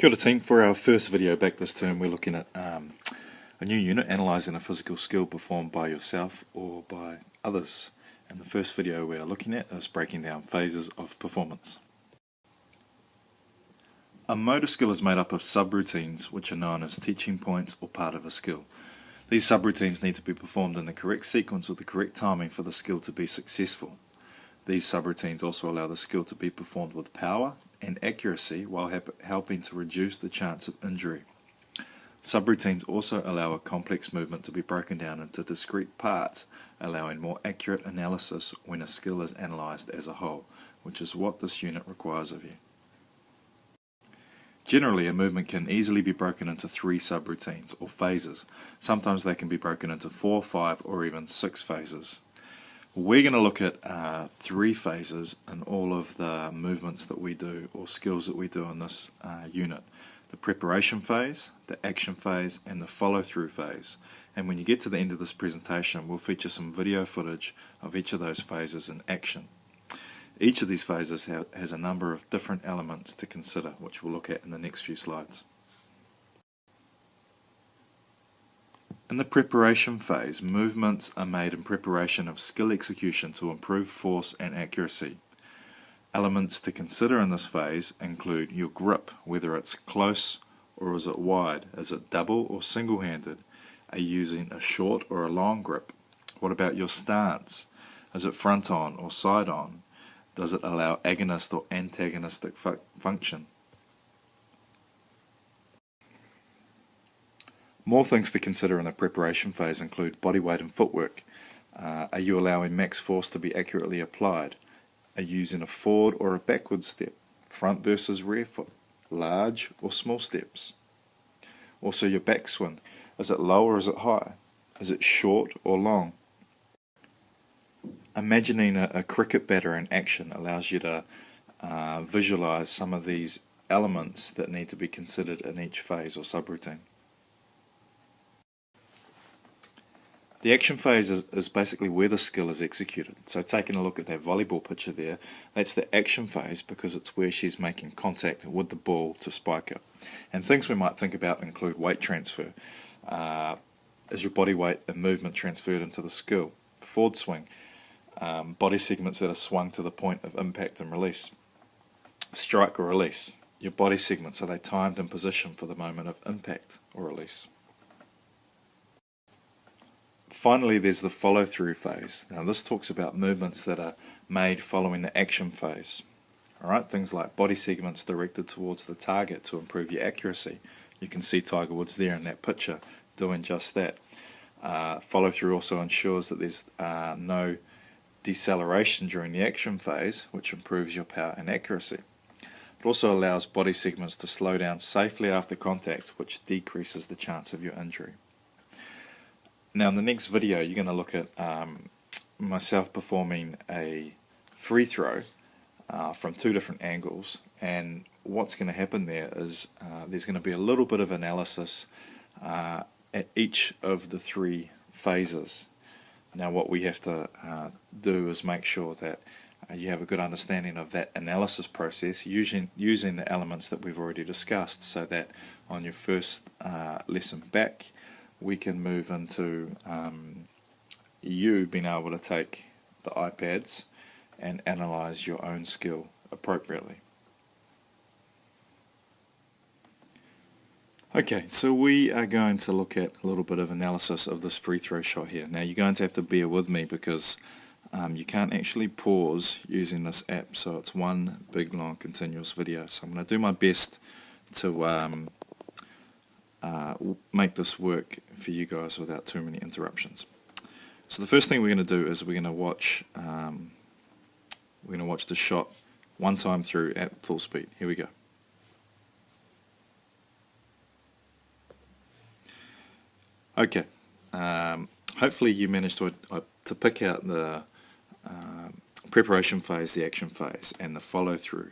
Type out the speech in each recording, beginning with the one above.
Kia ora team, for our first video back this term we're looking at a new unit, analysing a physical skill performed by yourself or by others. And the first video we are looking at is breaking down phases of performance. A motor skill is made up of subroutines which are known as teaching points or part of a skill. These subroutines need to be performed in the correct sequence with the correct timing for the skill to be successful. These subroutines also allow the skill to be performed with power and accuracy while helping to reduce the chance of injury. Subroutines also allow a complex movement to be broken down into discrete parts, allowing more accurate analysis when a skill is analysed as a whole, which is what this unit requires of you. Generally, a movement can easily be broken into 3 subroutines or phases. Sometimes they can be broken into 4, 5 or even 6 phases. We're going to look at 3 phases in all of the movements that we do or skills that we do in this unit. The preparation phase, the action phase and the follow-through phase. And when you get to the end of this presentation, we'll feature some video footage of each of those phases in action. Each of these phases has a number of different elements to consider, which we'll look at in the next few slides. In the preparation phase, movements are made in preparation of skill execution to improve force and accuracy. Elements to consider in this phase include your grip, whether it's close or is it wide, is it double or single-handed, are you using a short or a long grip, what about your stance, is it front on or side on, does it allow agonist or antagonistic function. More things to consider in the preparation phase include body weight and footwork. Are you allowing max force to be accurately applied? Are you using a forward or a backward step? Front versus rear foot? Large or small steps? Also your backswing. Is it low or is it high? Is it short or long? Imagining a cricket batter in action allows you to visualize some of these elements that need to be considered in each phase or subroutine. The action phase is basically where the skill is executed. So taking a look at that volleyball picture there, that's the action phase because it's where she's making contact with the ball to spike it. And things we might think about include weight transfer. Is your body weight and movement transferred into the skill? Forward swing, body segments that are swung to the point of impact and release. Strike or release, your body segments, are they timed in position for the moment of impact or release? Finally, there's the follow-through phase. Now this talks about movements that are made following the action phase. Alright, things like body segments directed towards the target to improve your accuracy. You can see Tiger Woods there in that picture doing just that. Follow-through also ensures that there's no deceleration during the action phase, which improves your power and accuracy. It also allows body segments to slow down safely after contact, which decreases the chance of your injury. Now in the next video you're going to look at myself performing a free throw from 2 different angles, and what's going to happen there is there's going to be a little bit of analysis at each of the 3 phases. Now what we have to do is make sure that you have a good understanding of that analysis process using the elements that we've already discussed, so that on your first lesson back we can move into you being able to take the iPads and analyse your own skill appropriately. Okay, so we are going to look at a little bit of analysis of this free throw shot here. Now you're going to have to bear with me because you can't actually pause using this app, so it's one big long continuous video. So I'm going to do my best to make this work for you guys without too many interruptions. So the first thing we're going to do is we're going to watch the shot one time through at full speed. Here we go. Okay, hopefully you managed to pick out the preparation phase, the action phase and the follow through.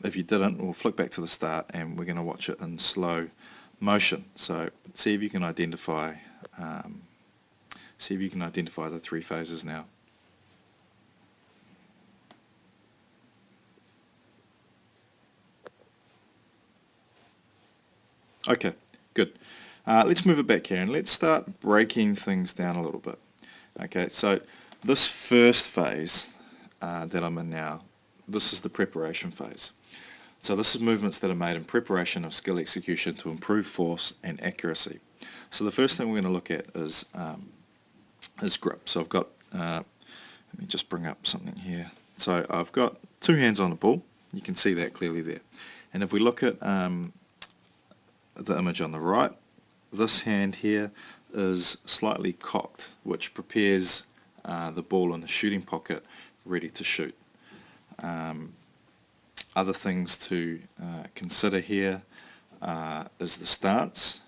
If you didn't, we'll flick back to the start and we're going to watch it in slow motion. So see if you can identify the 3 phases now. Okay, good. Let's move it back here and let's start breaking things down a little bit. Okay, so this first phase that I'm in now, this is the preparation phase. So this is movements that are made in preparation of skill execution to improve force and accuracy. So the first thing we're going to look at is grip. So I've got, let me just bring up something here. So I've got two hands on the ball. You can see that clearly there. And if we look at the image on the right, this hand here is slightly cocked, which prepares the ball in the shooting pocket ready to shoot. Other things to consider here is the stance.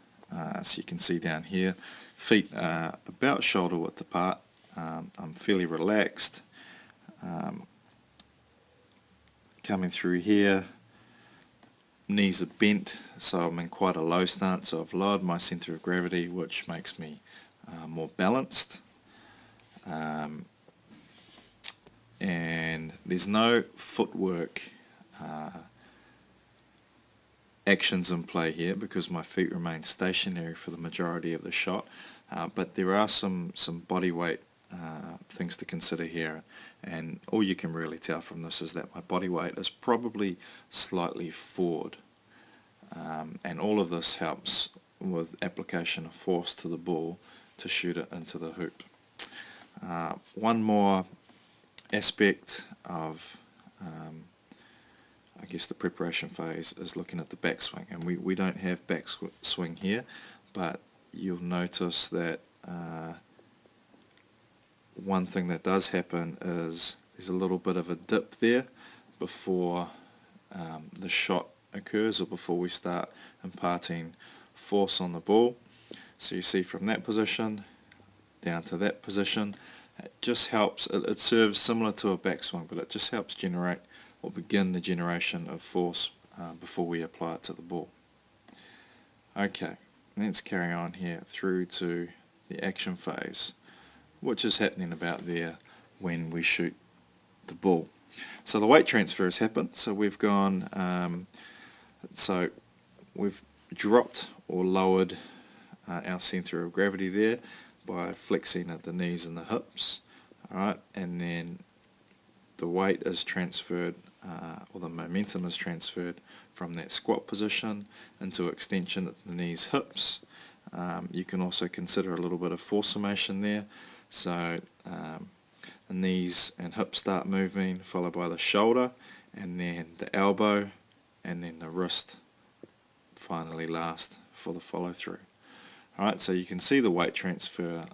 So you can see down here, feet are about shoulder width apart. I'm fairly relaxed. Coming through here, knees are bent, so I'm in quite a low stance, so I've lowered my centre of gravity, which makes me more balanced. And there's no footwork actions in play here because my feet remain stationary for the majority of the shot, but there are some body weight things to consider here, and all you can really tell from this is that my body weight is probably slightly forward, and all of this helps with application of force to the ball to shoot it into the hoop. One more aspect of I guess the preparation phase is looking at the backswing, and we don't have backswing here, but you'll notice that one thing that does happen is there's a little bit of a dip there before the shot occurs or before we start imparting force on the ball. So you see from that position down to that position, it just helps, it serves similar to a backswing, but it just helps generate or begin the generation of force before we apply it to the ball. Okay, let's carry on here through to the action phase, which is happening about there when we shoot the ball. So the weight transfer has happened, so we've gone, so we've dropped or lowered our centre of gravity there by flexing at the knees and the hips, alright, and then the weight is transferred, or the momentum is transferred from that squat position into extension at the knees, hips. You can also consider a little bit of force summation there, so the knees and hips start moving, followed by the shoulder, and then the elbow, and then the wrist finally last for the follow through. Alright, so you can see the weight transfer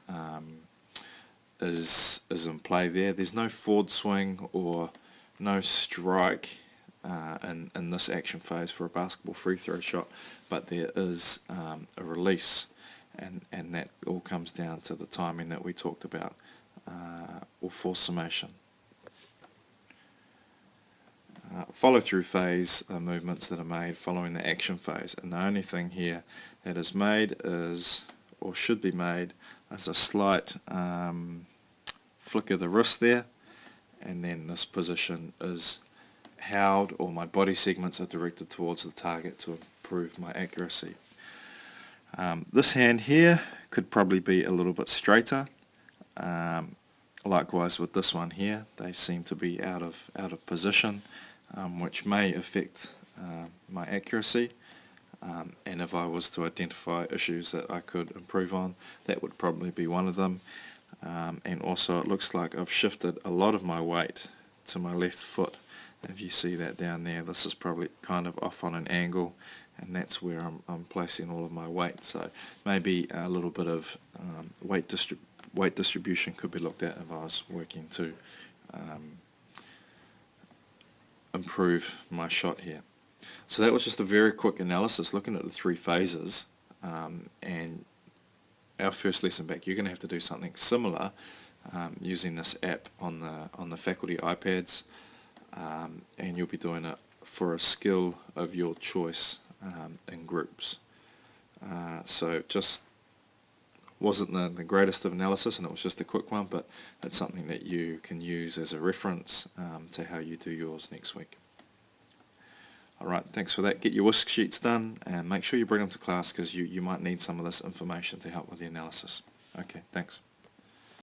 is in play there. There's no forward swing or no strike in this action phase for a basketball free throw shot, but there is a release, and that all comes down to the timing that we talked about, or force summation. Follow through phase are movements that are made following the action phase, and the only thing here that is made is, or should be made, is a slight flick of the wrist there, and then this position is held, or my body segments are directed towards the target to improve my accuracy. This hand here could probably be a little bit straighter. Likewise with this one here, they seem to be out of position, which may affect my accuracy. And if I was to identify issues that I could improve on, that would probably be one of them. And also it looks like I've shifted a lot of my weight to my left foot. If you see that down there, this is probably kind of off on an angle, and that's where I'm placing all of my weight. So maybe a little bit of weight distribution could be looked at if I was working to improve my shot here. So that was just a very quick analysis looking at the three phases, and our first lesson back, you're going to have to do something similar using this app on the faculty iPads, and you'll be doing it for a skill of your choice in groups. So just wasn't the greatest of analysis, and it was just a quick one, but it's something that you can use as a reference to how you do yours next week. Alright, thanks for that. Get your whisk sheets done and make sure you bring them to class because you might need some of this information to help with the analysis. Okay, thanks.